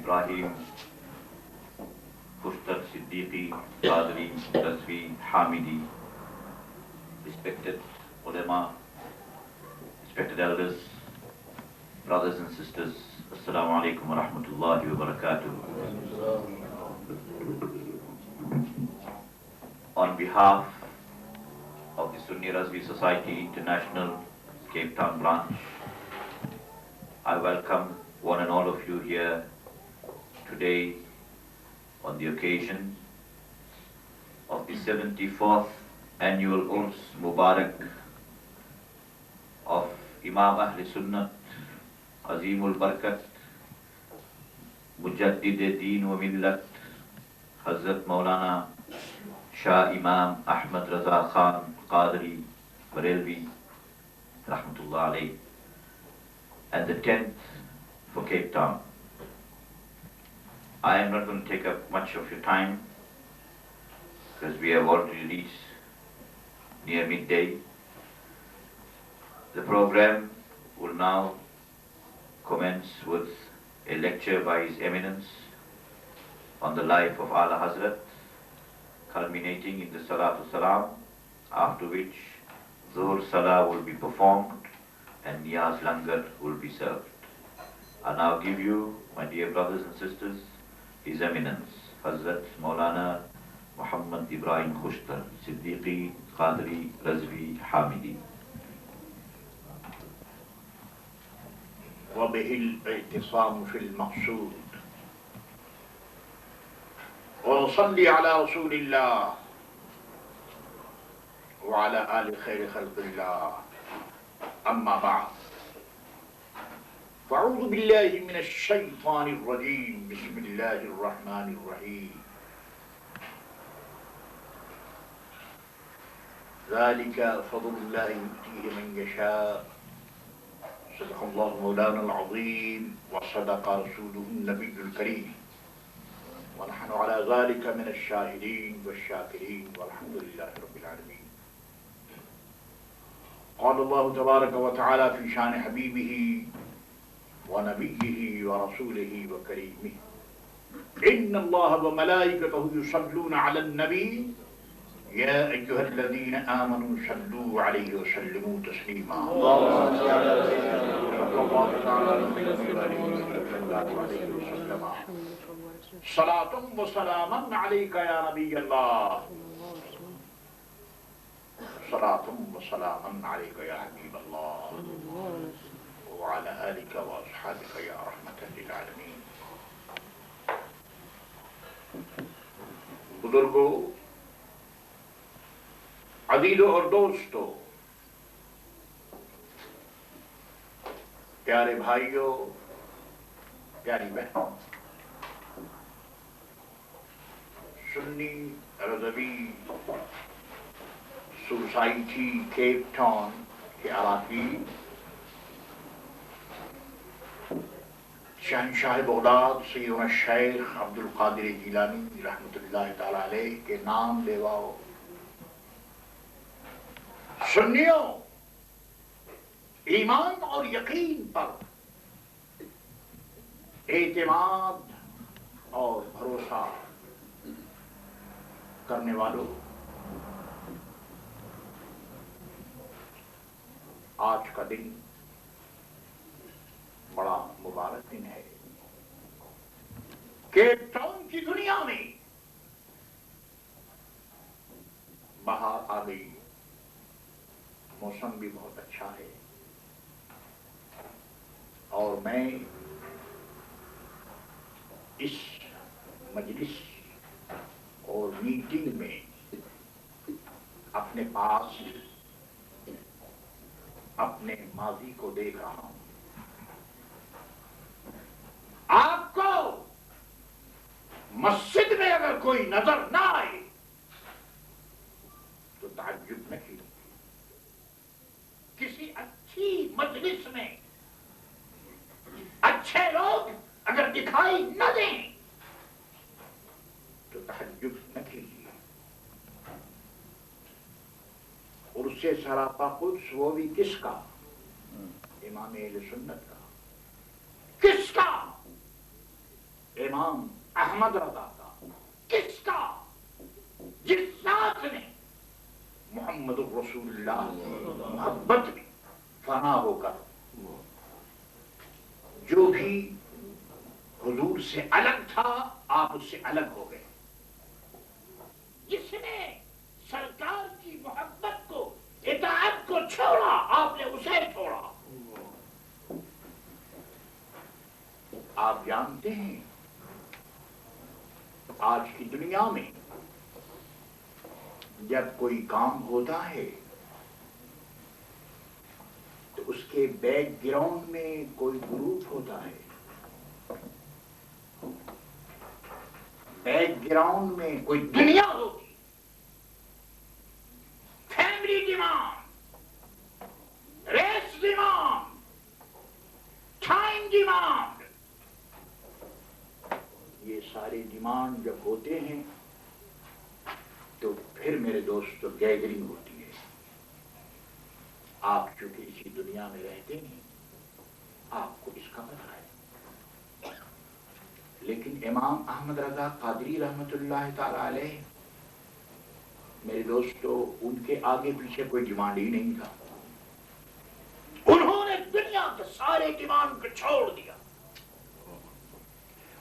Ibrahim Khushtar Siddiqui Qadri Razvi Hamidi, respected ulama, respected elders, brothers and sisters, Assalamu alaikum wa rahmatullahi wa barakatuh. On behalf of the Sunni Razvi Society International Cape Town branch, I welcome one and all of you here today on the occasion of the 74th annual Urs Mubarak of Imam Ahl Sunnat Azimul Barakat Mujaddid Deen wa Millat Hazrat Maulana Shah Imam Ahmad Raza Khan Qadri Barelvi Rahmatullah Alayh, and the 10th for Cape Town. I am not going to take up much of your time because we have already reached near midday. The program will now commence with a lecture by His Eminence on the life of Ala Hazrat, culminating in the Salatul Salam, after which Zuhr Salah will be performed and Niyaz Langar will be served. I now give you, my dear brothers and sisters, His Eminence, Hazrat Maulana Muhammad Ibrahim Khushtar Siddiqui Qadri Razvi Hamidi. وبه الاعتصام في المقصود ونصلي على رسول الله وعلى آل خير خلق الله أما بعد فأعوذ بالله من الشيطان الرجيم بسم الله الرحمن الرحيم ذلك فضل الله يؤتيه من يشاء صدق الله مولانا العظيم وصدق رسوله النبي الكريم ونحن على ذلك من الشاهدين والشاكرين والحمد لله رب العالمين. قال الله تبارك وتعالى في شان حبيبه ونبيه ورسوله وكريمه إن الله وملائكته يصلون على النبي يا أيها الذين آمنوا صلوا عليه وسلموا تسليما. اللهم صل على سيدنا محمد صلاة وسلاما عليك يا نبي الله صلاة وسلاما عليك يا حبيب الله وعلى آلك وأصحابك يا رحمة للعالمين. بزرگو، عزیزوں اور دوستو، پیارے بھائیوں، پیاری بہنوں، سنی رضوی سوسائٹی کیپ ٹاؤن کے اراکین، شہنشاہ بغداد سیدنا الشیخ عبد القادر جیلانی رحمۃ اللہ تعالی علیہ کے نام لیواؤ، سنیوں، ایمان اور یقین پر اعتماد اور بھروسہ کرنے والوں، آج کا دن بڑا مبارک دن ہے. کیپ ٹاؤن کی دنیا میں بہار آ گئی، موسم بھی بہت اچھا ہے، اور میں اس مجلس اور میٹنگ میں اپنے پاس اپنے ماضی کو دیکھ رہا ہوں. آپ کو مسجد میں اگر کوئی نظر نہ آئے تو تعجب نہ کیجیے. کسی اچھی مجلس میں اچھے لوگ اگر دکھائی نہ دیں تو تعجب نہ کیجیے. اور اس سے سراپا قدس وہ بھی کس کا؟ امام اہل سنت کا. کس کا؟ امام احمد رضا کا، کس کا؟ جس ذات نے محمد الرسول اللہ محبت میں فنا ہو کر جو بھی حضور سے الگ تھا آپ اس سے الگ ہو گئے، جس نے سرکار کی محبت کو اطاعت کو چھوڑا آپ نے اسے چھوڑا۔ آپ جانتے ہیں آج کی دنیا میں جب کوئی کام ہوتا ہے تو اس کے بیک گراؤنڈ میں کوئی گروپ ہوتا ہے، بیک گراؤنڈ میں کوئی دنیا ہوتی، family demand, race demand, time demand, یہ سارے ڈیمانڈ جب ہوتے ہیں تو پھر میرے دوستو گیدرنگ ہوتی ہے۔ آپ چونکہ اسی دنیا میں رہتے ہیں آپ کو اس کا پتہ ہے، لیکن امام احمد رضا قادری رحمت اللہ تعالی علیہ میرے دوستو ان کے آگے پیچھے کوئی ڈیمانڈ ہی نہیں تھا، انہوں نے دنیا کے سارے ڈیمانڈ کو چھوڑ دیا۔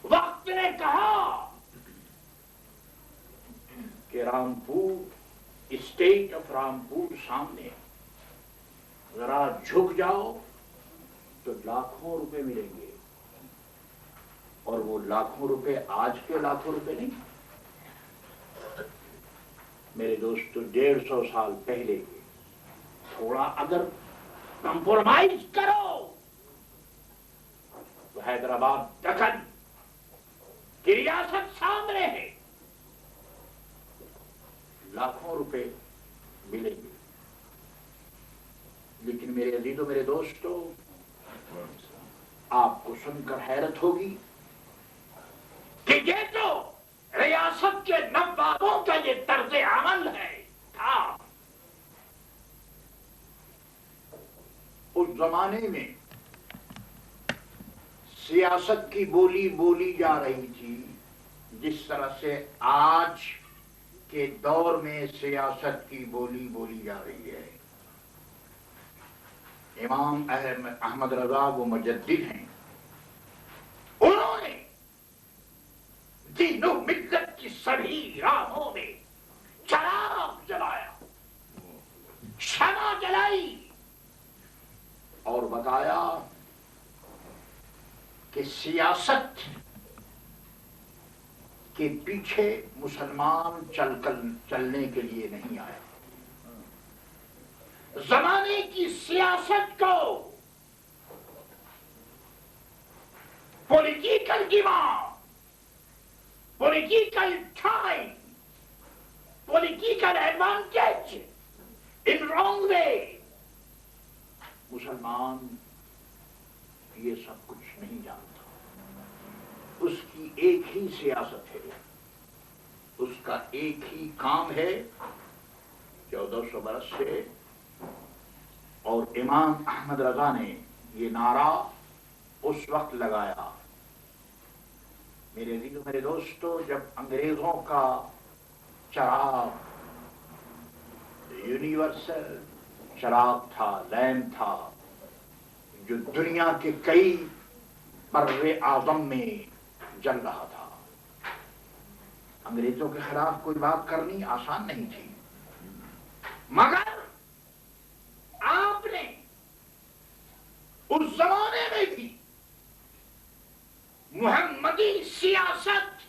وقت نے کہا کہ رامپور، اسٹیٹ آف رامپور سامنے ذرا جھک جاؤ تو لاکھوں روپے ملیں گے، اور وہ لاکھوں روپے آج کے لاکھوں روپے نہیں، میرے دوستو 150 سال پہلے کے۔ تھوڑا اگر کمپرومائز کرو تو حیدرآباد دکن کی ریاست سامنے ہے، لاکھوں روپے ملیں گے۔ لیکن میرے عزیزو میرے دوستو آپ کو سن کر حیرت ہوگی کہ یہ تو ریاست کے نوابوں کا یہ طرز عمل ہے تھا۔ اس زمانے میں سیاست کی بولی بولی جا رہی تھی جس طرح سے آج کے دور میں سیاست کی بولی بولی جا رہی ہے۔ امام احمد رضا وہ مجدد ہیں، انہوں نے دین و ملت کی سبھی راہوں میں چراغ جلایا، شمع جلائی اور بتایا کہ سیاست کے پیچھے مسلمان چلنے کے لیے نہیں آیا، زمانے کی سیاست کو political demand, political time, political advantage in wrong way, مسلمان یہ سب کچھ نہیں جانتا۔ اس کی ایک ہی سیاست ہے، اس کا ایک ہی کام ہے 1400 برس سے، اور امام احمد رضا نے یہ نعرہ اس وقت لگایا۔ میرے عزیزو میرے دوستو جب انگریزوں کا چراغ یونیورسل چراغ تھا، لیمپ تھا جو دنیا کے کئی برے اعظم میں جل رہا تھا، انگریزوں کے خلاف کوئی بات کرنی آسان نہیں تھی، مگر آپ نے اس زمانے میں بھی محمدی سیاست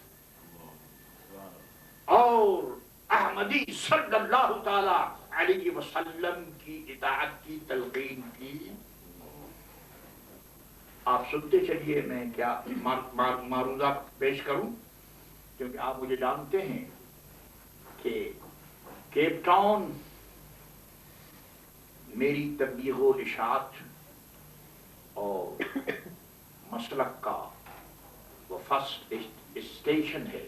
اور احمدی صلی اللہ تعالی علیہ وسلم کی اطاعت کی تلقین کی۔ آپ سنتے چلیے، میں کیا معروضہ پیش کروں، کیونکہ آپ مجھے جانتے ہیں کہ کیپ ٹاؤن میری تبلیغ و اشاعت اور مسلک کا وہ فرسٹ اسٹیشن ہے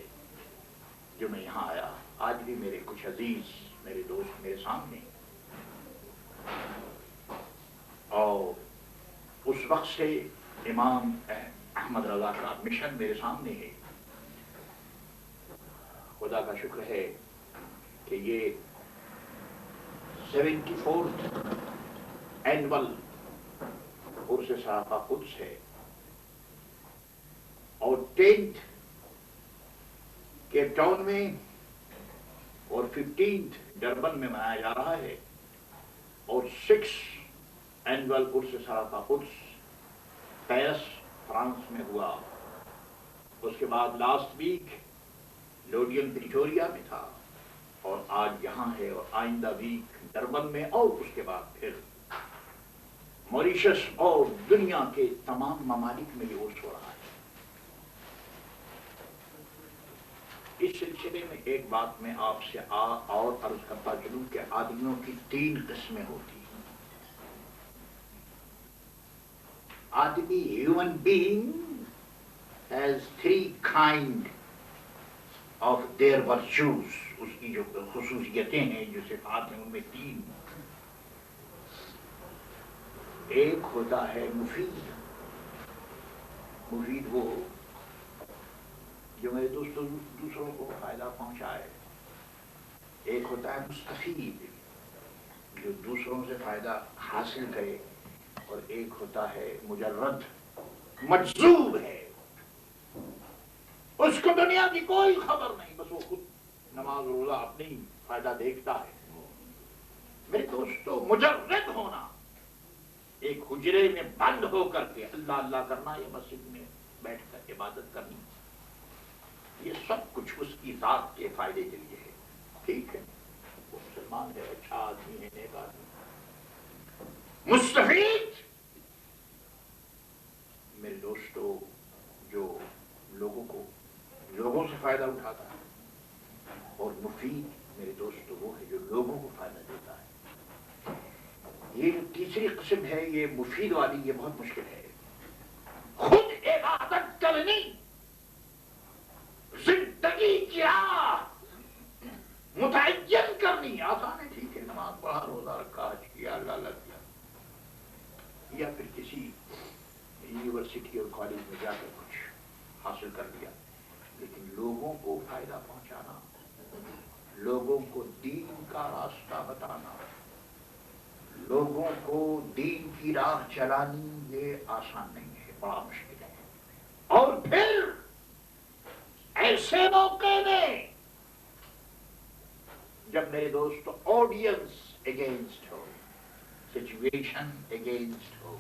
جو میں یہاں آیا۔ آج بھی میرے کچھ عزیز میرے دوست میرے سامنے، اور اس وقت سے امام احمد رضا کا مشن میرے سامنے ہے خدا کا شکر ہے کہ یہ 74th اینول عرس سراپا قدس ہے اور 10th کیپ ٹاؤن میں اور 15th ڈربن میں منایا جا رہا ہے اور 6th اینول عرس سراپا قدس پیرس فرانس میں ہوا. اس کے بعد لاسٹ ویک لوڈین پریٹوریا میں تھا اور آج یہاں ہے اور آئندہ ویک ڈربن میں اور اس کے بعد پھر موریشس اور دنیا کے تمام ممالک میں یہ عرس ہو رہا ہے. اس سلسلے میں ایک بات میں آپ سے اور عرض کرتا چلوں کہ آدمیوں کی 3 قسمیں ہوتی ہیں. آدمی human being has 3 kind of their virtues. اس کی جو خصوصیتیں ہیں جو صفات ہیں ان میں 3. ایک ہوتا ہے مفید. مفید وہ جو میرے دوستوں دوسروں کو فائدہ پہنچائے. ایک ہوتا ہے مستفید جو دوسروں سے فائدہ حاصل کرے. اور ایک ہوتا ہے مجرد مجذوب ہے. اس کو دنیا کی کوئی خبر نہیں, بس وہ خود نماز روزہ اپنی فائدہ دیکھتا ہے. میرے دوستو مجرد ہونا, ایک حجرے میں بند ہو کر کے اللہ اللہ کرنا یا مسجد میں بیٹھ کر عبادت کرنی, یہ سب کچھ اس کی ذات کے فائدے کے لیے ہے. ٹھیک ہے, وہ مسلمان ہے, اچھا آدمی ہے, نیک آدمی. مستفید میرے دوستو جو لوگوں سے فائدہ اٹھاتا ہے. اور مفید میرے دوستو وہ ہے جو لوگوں کو فائدہ دیتا ہے. یہ جو تیسری قسم ہے یہ مفید والی, یہ بہت مشکل ہے. خود عبادت کرنی, زندگی کی راہ متعین کرنی آسان ہے. ٹھیک ہے, نماز پڑھا, روزہ رکھا, حج کیا, اللہ اللہ کیا, یا پھر کسی یونیورسٹی اور کالج میں جا کر کچھ حاصل کر لیا. لیکن لوگوں کو فائدہ پہنچانا, لوگوں کو دین کا راستہ بتانا, لوگوں کو دین کی راہ چلانی, یہ آسان نہیں ہے, بڑا مشکل ہے. اور پھر ایسے موقع میں جب میرے دوست آڈینس اگینسٹ ہو, سچویشن اگینسٹ ہو,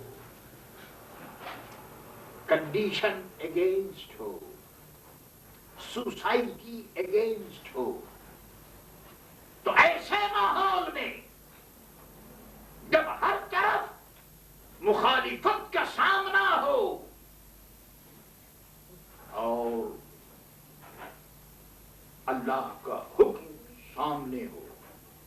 کنڈیشن اگینسٹ ہو, سوسائٹی اگینسٹ ہو, تو ایسے ماحول میں جب ہر طرف مخالفت کا سامنا ہو اور اللہ کا حکم سامنے ہو,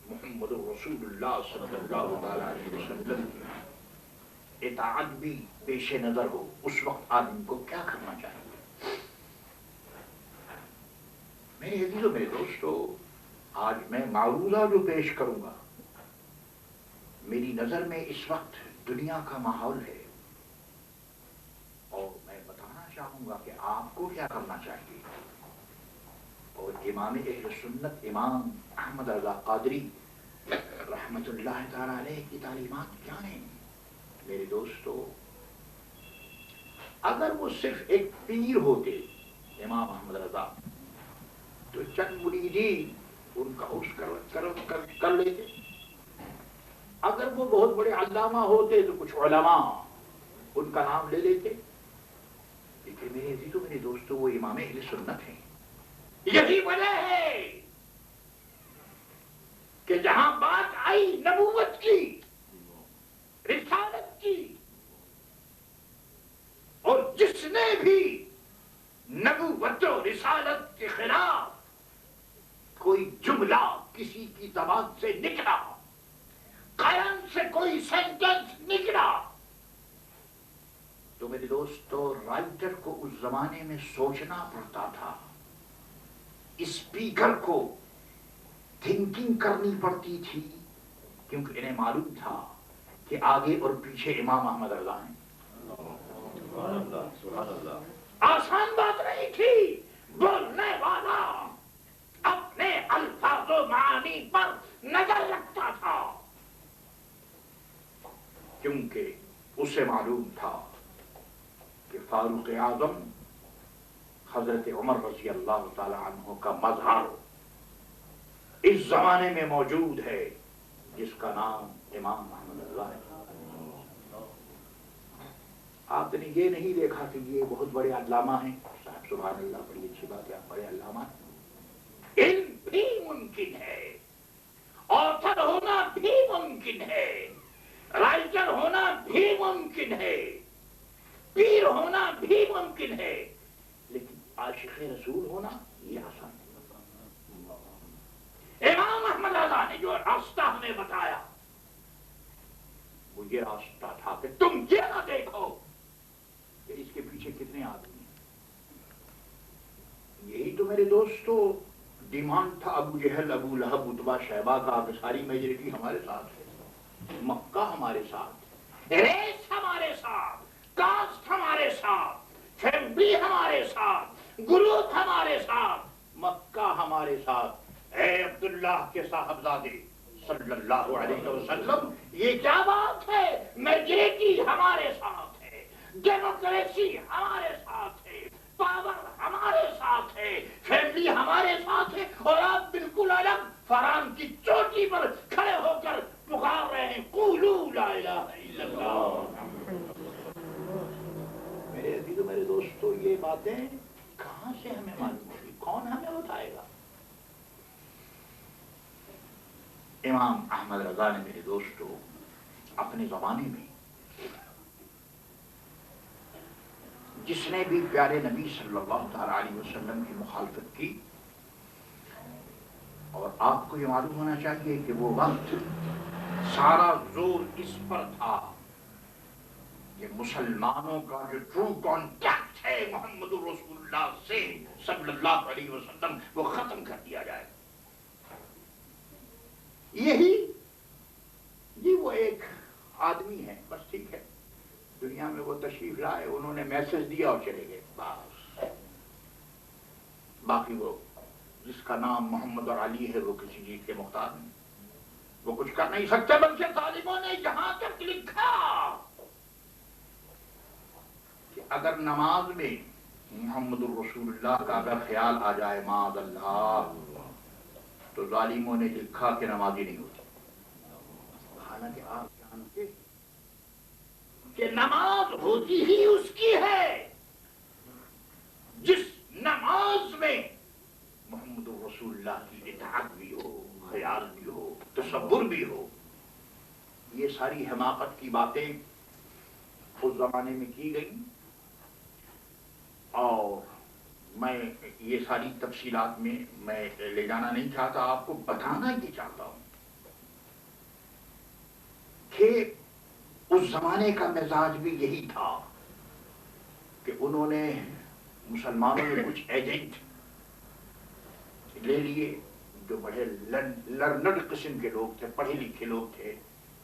محمد رسول اللہ صلی اللہ علیہ وسلم کی اطاعت بھی پیش نظر ہو, اس وقت آدمی کو کیا کرنا چاہیے؟ میرے عزیزو, میرے دوستو, آج میں معروضہ جو پیش کروں گا, میری نظر میں اس وقت دنیا کا ماحول ہے اور میں بتانا چاہوں گا کہ آپ کو کیا کرنا چاہیے. اور امام اہل سنت امام احمد رضا قادری رحمت اللہ تعالی علیہ کی تعلیمات کیا ہیں؟ میرے دوستو, اگر وہ صرف ایک پیر ہوتے امام احمد رضا تو چند مریدین ان کا عرس کر لیتے. اگر وہ بہت بڑے علامہ ہوتے تو کچھ علماء ان کا نام لے لیتے. لیکن میرے عزیزو, میرے دوستو, وہ امام اہل سنت ہیں. یہی وجہ ہے کہ جہاں بات آئی نبوت کی, رسالت کی, اور جس نے بھی نبوت و رسالت کے خلاف کوئی جملہ کسی کی زبان سے نکلا, قلم سے کوئی سینٹنس نکلا, تو میرے دوستو رائٹر کو اس زمانے میں سوچنا پڑتا تھا, اسپیکر کو تھنکنگ کرنی پڑتی تھی, کیونکہ انہیں معلوم تھا کہ آگے اور پیچھے امام احمد رضا ہیں. آسان بات نہیں تھی. بولنے والا فاروق اعظم حضرت عمر رضی اللہ تعالی عنہ کا مظہر اس زمانے میں موجود ہے، جس کا نام امام احمد رضا ہے۔ آپ نے یہ نہیں دیکھا کہ یہ بہت بڑے علامہ ہیں، صاحب سبحان اللہ، بڑی اچھی بات ہے، آپ بڑے علامہ ہیں۔ علم بھی ممکن ہے، آتھر ہونا بھی ممکن ہے، رائٹر ہونا بھی ممکن ہے، پیر ہونا بھی ممکن ہے، لیکن عاشق رسول ہونا یہ آسان ہے۔ امام احمد رضا نے جو راستہ ہمیں بتایا وہ یہ راستہ تھا کہ تم یہ نہ دیکھو کہ اس کے پیچھے کتنے آدمی ہیں۔ یہی تو میرے دوستو ڈیمانڈ تھا ابو جہل، ابو لہب، اتبا، شیبہ کا کہ ساری میجورٹی ہمارے ساتھ ہے، مکہ ہمارے ساتھ، ریس ہمارے ساتھ، کاسٹ ہمارے ساتھ، فیملی ہمارے ساتھ، گروپ ہمارے ساتھ، مکہ ہمارے ساتھ۔ اے عبداللہ کے صاحبزادے صلی اللہ علیہ وسلم، یہ کیا بات ہے؟ میجورٹی ہمارے ساتھ ہے، ڈیموکریسی ہمارے ساتھ ہے، پاور ہمارے ساتھ ہے، فیملی ہمارے ساتھ ہے، اور آپ بالکل الگ فران کی چوٹی پر کھڑے ہو کر پکار رہے ہیں قولوا لا الہ الا اللہ۔ میرے عزیزو، میرے دوستو، یہ باتیں کہاں سے ہمیں معلوم ہوگی؟ کون ہمیں بتائے گا؟ امام احمد رضا نے میرے دوستو اپنے زمانے میں جس نے بھی پیارے نبی صلی اللہ تعالی علیہ وسلم کی مخالفت کی، اور آپ کو یہ معلوم ہونا چاہیے کہ وہ وقت سارا زور اس پر تھا کہ مسلمانوں کا جو ٹرو کانٹیکٹ ہے محمد رسول اللہ سے صلی اللہ علیہ وسلم وہ ختم کر دیا جائے۔ یہ وہ ایک آدمی ہے، بس ٹھیک ہے، دنیا میں وہ تشریف لائے، انہوں نے میسج دیا اور چلے گئے، بس۔ باقی وہ جس کا نام محمد اور علی ہے وہ کسی چیز کے محتاج نہیں، وہ کچھ کر نہیں سکتے، بلکہ ظالموں نے یہاں تک لکھا کہ اگر نماز میں محمد الرسول اللہ کا اگر خیال آ جائے معاذ اللہ، تو ظالموں نے لکھا کہ نمازی نہیں ہوتی۔ حالانکہ آپ جانتے کہ نماز ہوتی ہی اس کی ہے جس نماز میں محمد الرسول اللہ کی اطاعت بھی ہو، خیال بھی ہو، تصور بھی ہو۔ یہ ساری حماقت کی باتیں اس زمانے میں کی گئی، اور میں یہ ساری تفصیلات میں لے جانا نہیں چاہتا، آپ کو بتانا یہ چاہتا ہوں کہ اس زمانے کا مزاج بھی یہی تھا کہ انہوں نے مسلمانوں میں کچھ ایجنٹ لے لیے جو بڑے لرنڈ قسم کے لوگ تھے، پڑھے لکھے لوگ تھے،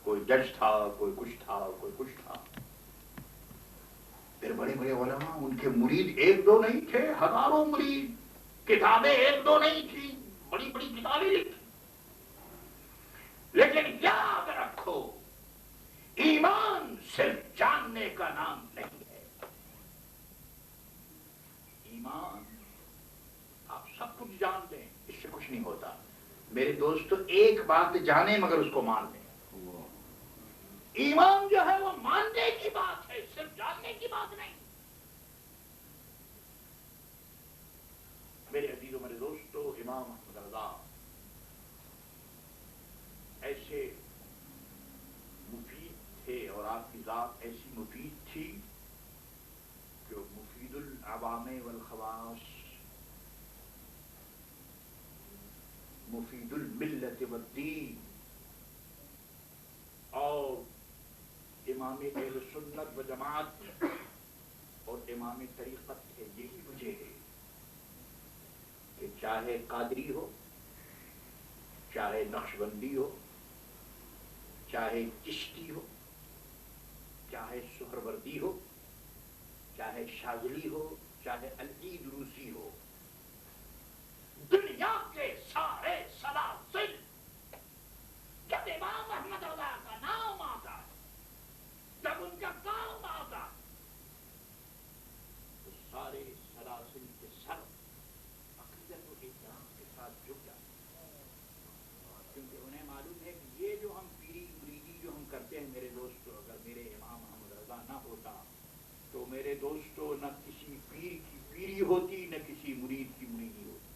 کوئی جج تھا، کوئی کچھ تھا، کوئی کچھ تھا۔ پھر بڑے بڑے علماء، ان کے مرید ایک دو نہیں تھے، ہزاروں مرید، کتابیں ایک دو نہیں تھی، بڑی بڑی کتابیں لکھی۔ لیکن یاد رکھو، ایمان صرف جاننے کا نام نہیں ہے۔ ایمان آپ سب کچھ جان لیں، اس سے کچھ نہیں ہوتا۔ میرے دوستو، ایک بات جانیں مگر اس کو مان لیں۔ ایمان جو ہے وہ ماننے کی بات ہے، صرف جاننے کی بات نہیں۔ میرے عزیزو، میرے دوستو، امام احمد رضا ایسے مفید تھے، اور آپ کی ذات ایسی مفید تھی کہ مفید العوام والخواص، مفید الملت والدین، اور امام اہل سنت و جماعت اور امام طریقت ہے۔ یہی وجہ ہے کہ چاہے قادری ہو، چاہے نقشبندی ہو، چاہے چشتی ہو، چاہے سہروردی ہو، چاہے شاذلی ہو، چاہے العید روسی ہو، دنیا کے سارے سلاسل جب امام احمد رضا کا نام آتا ہے، جب ان کا کام آتا ہے، میرے دوستو نہ کسی پیر کی پیری ہوتی نہ کسی مرید کی مریدی ہوتی،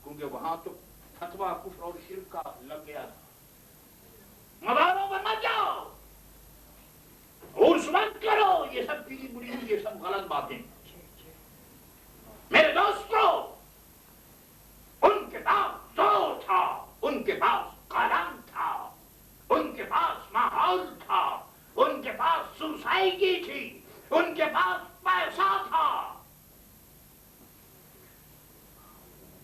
کیونکہ وہاں تو فتویٰ کفر اور شرک کا لگ گیا تھا۔ مداروں پر مت جاؤ، عرس مت کرو، یہ سب پیری مریدی، یہ سب غلط باتیں۔ میرے دوستو ان کے پاس زور تھا، ان کے پاس قلم تھا، ان کے پاس ماحول تھا، ان کے پاس سوسائٹی تھی، ان کے پاس پیسہ تھا۔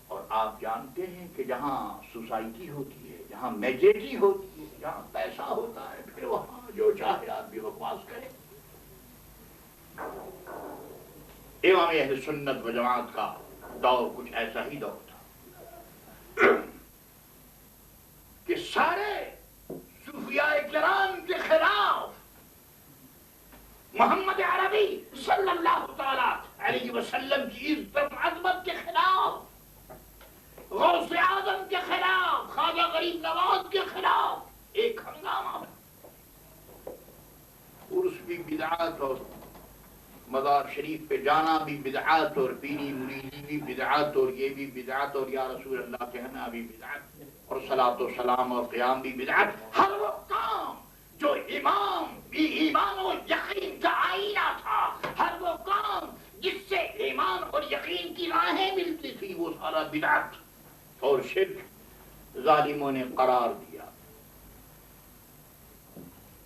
اور آپ جانتے ہیں کہ جہاں سوسائٹی ہوتی ہے، جہاں میجورٹی ہوتی ہے، جہاں پیسہ ہوتا ہے، پھر وہاں جو چاہے آدمی بکواس کرے۔ امام اہل سنت و جماعت کا دور کچھ ایسا ہی دور تھا کہ سارے صوفیاء کرام کے خلاف، محمد عربی صلی اللہ تعالی علیہ وسلم کی عزت عظمت کے خلاف، غوث اعظم کے خلاف، خواجہ غریب نواز کے خلاف ایک ہنگامہ، عرس بھی بدعات اور مزار شریف پہ جانا بھی بدعات اور پیری مریدی بھی بدعات اور یہ بھی بدعات اور یا رسول اللہ کہنا بھی بدعات اور صلاۃ و سلام اور قیام بھی بدعات۔ ہر وہ کام جو امام بھی ایمان و یقین کا آئینہ تھا، ہر وہ کام جس سے ایمان اور یقین کی راہیں ملتی تھی، وہ سارا بدعت اور شرک ظالموں نے قرار دیا۔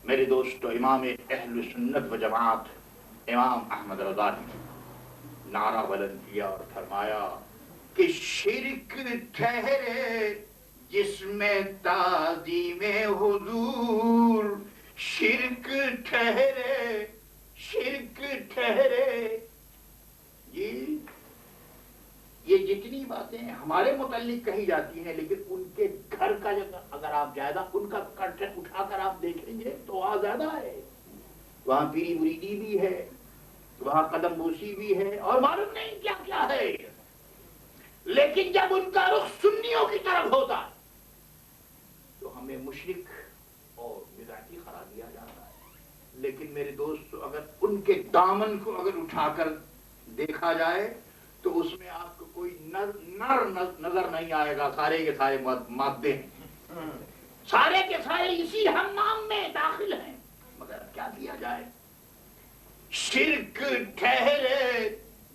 میرے دوستو، امام اہل سنت و جماعت امام احمد رضا نے نعرہ بلند کیا اور فرمایا کہ شرک ٹھہرے جس میں تعظیم حضور، شرک ٹھہرے، شرک ٹھہرے۔ یہ جتنی باتیں ہمارے متعلق کہی جاتی ہیں، لیکن ان کے گھر کا اگر آپ زیادہ ان کا کنٹینٹ اٹھا کر آپ دیکھیں گے تو وہاں زیادہ ہے، وہاں پیری مریدی بھی ہے، وہاں قدم بوسی بھی ہے، اور معلوم نہیں کیا کیا ہے۔ لیکن جب ان کا رخ سنیوں کی طرف ہوتا ہے تو ہمیں مشرک اور بدعتی قرار دیا جاتا ہے۔ لیکن میرے دوست، اگر ان کے دامن کو اگر اٹھا کر دیکھا جائے تو اس میں آپ کو کوئی نر نظر نہیں آئے گا، سارے کے سارے مادے ہیں، سارے کے سارے اسی حمام میں داخل ہیں۔ مگر کیا کیا جائے؟ شرک ٹھہرے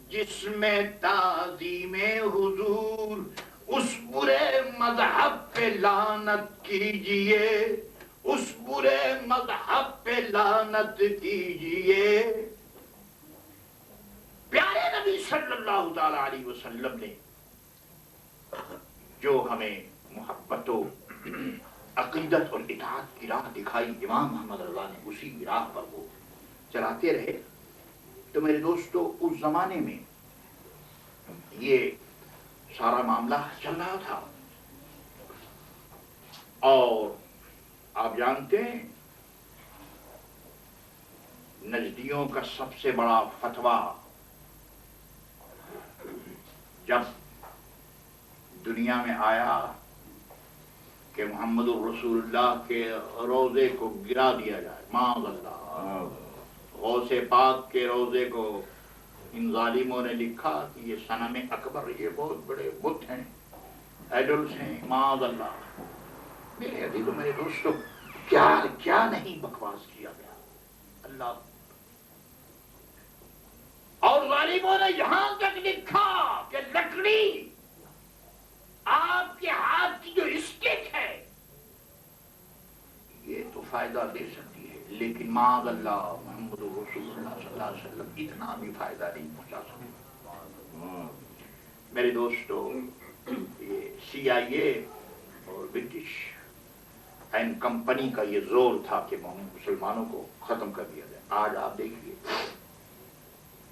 جس میں تعظیم حضور، اس برے مذہب پہ لعنت کیجئے، اس برے مذہب پہ لعنت کیجئے۔ پیارے نبی صلی اللہ تعالی علیہ وسلم نے جو ہمیں محبت و عقیدت اور اطاعت کی راہ دکھائی، امام محمد رضا نے اسی راہ پر وہ چلاتے رہے۔ تو میرے دوستو، اس زمانے میں یہ سارا معاملہ چل رہا تھا، اور آپ جانتے ہیں نجدیوں کا سب سے بڑا فتویٰ جب دنیا میں آیا کہ محمد الرسول اللہ کے روضے کو گرا دیا جائے، معاذ اللہ، غوث پاک کے روضے کو ان ظالموں نے لکھا کہ یہ صنم اکبر، یہ بہت بڑے بت ہیں، ایڈلس ہیں، معاذ اللہ۔ میرے عزیزو، میرے دوستو، کیا نہیں بکواس کیا گیا، اللہ۔ اور ظالموں نے یہاں تک لکھا کہ لکڑی آپ کے ہاتھ کی جو اسٹک ہے یہ تو فائدہ دے سکتی ہے، لیکن معاذ اللہ محمد رسول اللہ صلی اللہ علیہ وسلم اتنا بھی فائدہ نہیں پہنچا سکتے۔ میرے دوستو، یہ CIA اور برٹش اینڈ کمپنی کا یہ زور تھا کہ مسلمانوں کو ختم کر دیا جائے۔ آج آپ دیکھیے،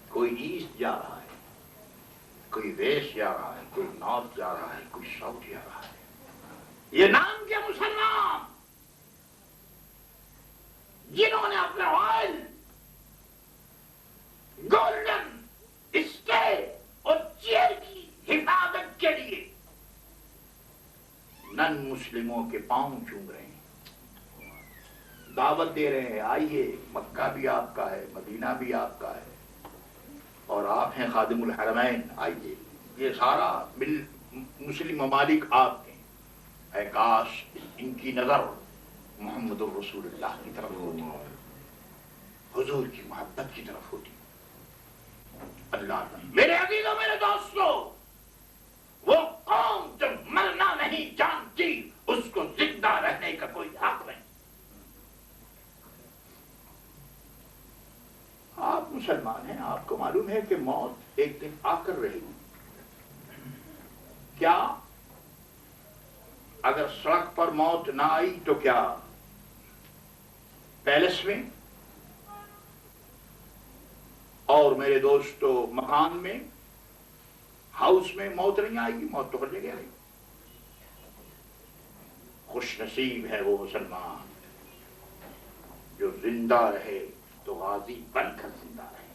کوئی ایسٹ جا رہا ہے، کوئی ویسٹ جا رہا ہے، کوئی نارتھ جا رہا ہے، کوئی ساؤتھ جا رہا ہے۔ یہ نام کیا مسلمان، جنہوں نے اپنے آئل، گولڈن اسٹے اور چیئر کی حفاظت کے لیے نن مسلموں کے پاؤں چوم رہے ہیں، دعوت دے رہے ہیں، آئیے، مکہ بھی آپ کا ہے، مدینہ بھی آپ کا ہے، اور آپ ہیں خادم الحرمین. آئیے، یہ سارا مسلم ممالک آپ کے، اے کاش ان کی نظر محمد الرسول اللہ کی طرف ہوتی، حضور کی محبت کی طرف ہوتی. اللہ میرے عزیزوں، میرے دوستوں، وہ قوم جو مرنا نہیں جانتی اس کو زندہ رہنے کا کوئی حق نہیں. آپ مسلمان ہیں، آپ کو معلوم ہے کہ موت ایک دن آ کر رہے گی. کیا اگر سڑک پر موت نہ آئی تو کیا پیلس میں اور میرے دوستو مکان میں، ہاؤس میں موت نہیں آئے گی؟ موت تو ہر جگہ آئے گی. خوش نصیب ہے وہ مسلمان جو زندہ رہے تو غازی بن کر زندہ رہے،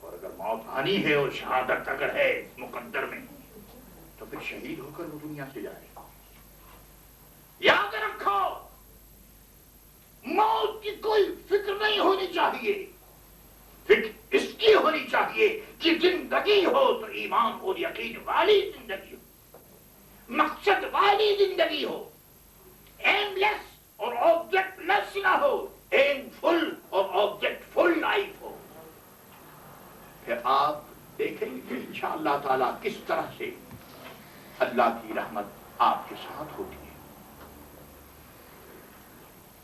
اور اگر موت آنی ہے اور شہادت اگر ہے مقدر میں تو پھر شہید ہو کر وہ دنیا سے جائے. یاد رکھو، موت کی کوئی فکر نہیں ہونی چاہیے. فکر اس کی ہونی چاہیے کہ زندگی ہو تو ایمان اور یقین والی زندگی ہو، مقصد والی زندگی ہو، ایم لیس اور آبجیکٹ لیس نہ ہو، ایم فل اور آبجیکٹ فل لائف ہو. پھر آپ دیکھیں گے کہ انشاءاللہ تعالی کس طرح سے اللہ کی رحمت آپ کے ساتھ ہوتی ہے.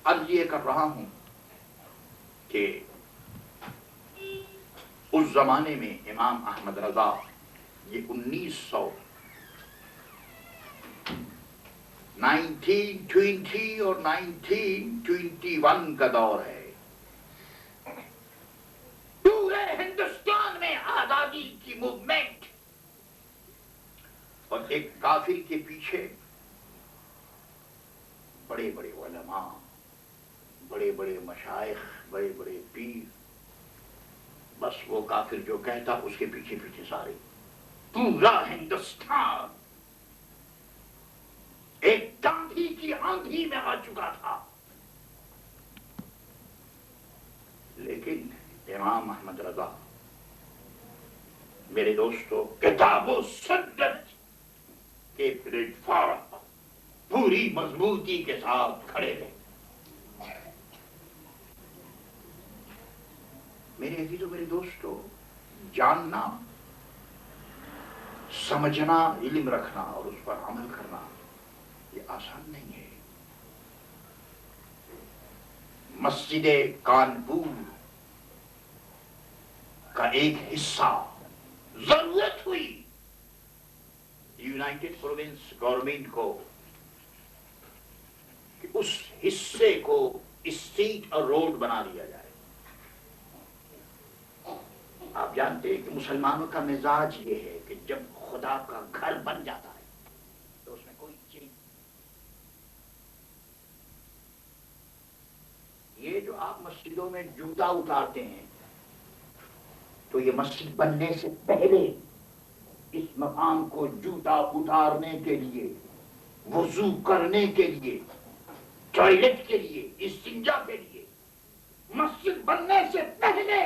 اب یہ کر رہا ہوں کہ اس زمانے میں امام احمد رضا، یہ 1920 اور 1921 کا دور ہے. پورے ہندوستان میں آزادی کی موومنٹ، اور ایک کافر کے پیچھے بڑے بڑے علماء، بڑے بڑے مشائخ، بڑے بڑے پیر، بس وہ کافر جو کہتا اس کے پیچھے پیچھے سارے. پورا ہندوستان ایک گاندھی کی آندھی میں آ چکا تھا. لیکن امام احمد رضا میرے دوستو کتاب و سنت کے پلیٹ فارم پر پوری مضبوطی کے ساتھ کھڑے رہے. میرے عزیزو، میرے دوستو، جاننا، سمجھنا، علم رکھنا اور اس پر عمل کرنا یہ آسان نہیں ہے. مسجد کانپور کا ایک حصہ ضرورت ہوئی یونائٹڈ پروونس گورنمنٹ کو کہ اس حصے کو اسٹریٹ اور روڈ بنا دیا جائے. آپ جانتے ہیں کہ مسلمانوں کا مزاج یہ ہے کہ جب خدا کا گھر بن جاتا ہے تو اس میں کوئی چیز، یہ جو آپ مسجدوں میں جوتا اتارتے ہیں تو یہ مسجد بننے سے پہلے اس مقام کو جوتا اتارنے کے لیے، وضو کرنے کے لیے، ٹوائلٹ کے لیے، استنجا کے لیے، مسجد بننے سے پہلے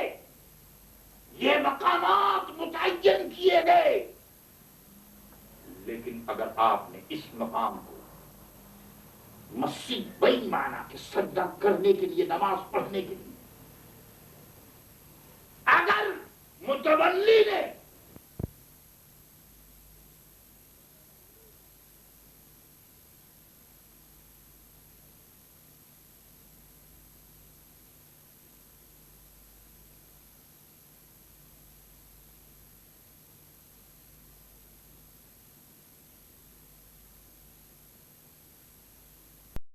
یہ مقامات متعین کیے گئے. لیکن اگر آپ نے اس مقام کو مسجد بئی مانا کہ سجدہ کرنے کے لیے، نماز پڑھنے کے لیے، اگر متولی نے